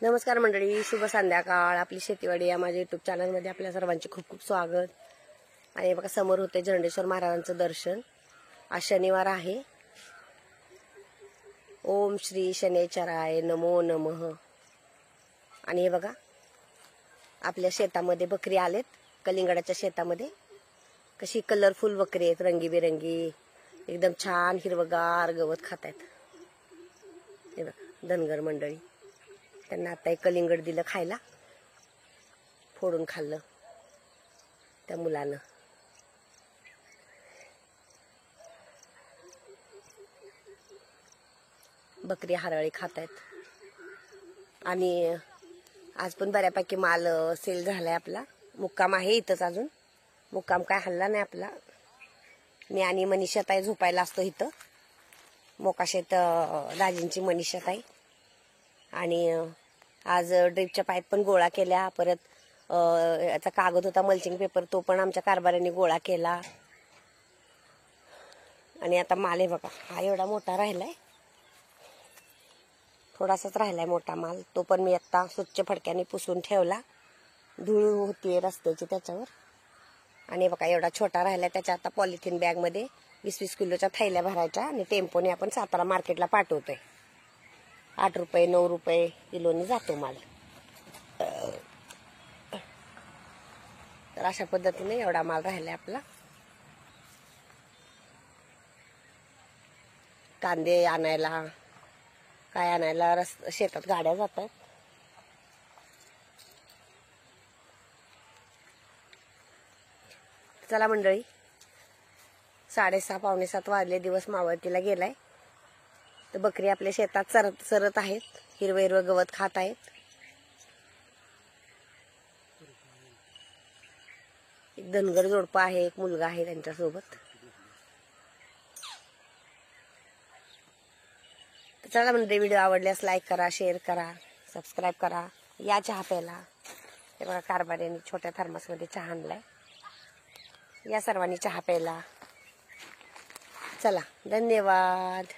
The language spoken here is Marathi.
नमस्कार मंडळी, शुभ संध्याकाळ। आपली शेतीवाडी या माझ्या युट्यूब चॅनलमध्ये आपल्या सर्वांचे खूप खूप स्वागत। आणि बघा समोर होते झंडेश्वर महाराजांचं दर्शन। आज शनिवार आहे। ओम श्री शनेश्वराय नमो नमः। आणि हे बघा आपल्या शेतामध्ये बकरी आलेत, कलिंगडाच्या शेतामध्ये कशी कलरफुल बकरी आहेत, रंगीबेरंगी, एकदम छान हिरवगार गवत खात आहेत। हे बघा धनगर मंडळी, त्यांना आता एक कलिंगड दिलं खायला, फोडून खाल्लं त्या मुलानं। बकरी हरळी खात आहेत। आणि आज पण बऱ्यापैकी माल सेल झालाय आपला। मुक्काम आहे इथंच, अजून मुक्काम काय हल्ला नाही आपला। मी आणि मनीषा ताई झोपायला असतो इथं, मोकाशेत दाजींची मनीषा ताई। आणि आज ड्रिपच्या पाईप पण गोळा केल्या, परत याचा कागद होता मल्चिंग पेपर, तो पण आमच्या कारभाऱ्यांनी गोळा केला। आणि आता माल आहे बघा, हा एवढा मोठा राहिलाय, थोडासाच राहिलाय मोठा माल, तो पण मी आता स्वच्छ फडक्याने पुसून ठेवला, धूळ होती रस्त्याची त्याच्यावर। आणि बघा एवढा छोटा राहिलाय, त्याच्या आता पॉलिथिन बॅग मध्ये 20-20 किलोच्या थैल्या भरायच्या आणि टेम्पोने आपण सातारा मार्केटला पाठवतोय। 8 रुपये 9 रुपये किलोने जातो माल। तर अशा पद्धतीने एवढा माल राहिलाय आपला। कांदे आणायला, काय आणायला शेतात गाड्या जातात। चला मंडळी, 6:30 पावणे 7 वाजले, दिवस मावळतीला गेलाय। तर बकरी आपल्या शेतात चरत आहेत, हिरवं हिरवं गवत खात आहेत। एक धनगर जोडपं आहे, एक मुलगा आहे त्यांच्यासोबत। तर चला म्हणजे व्हिडिओ आवडल्यास लाईक करा, शेअर करा, सबस्क्राईब करा, या चहा प्यायला। हे बघा कारभाऱ्यांनी छोट्या थर्मासमध्ये चहा आणलाय, या सर्वांनी चहा प्यायला। चला धन्यवाद।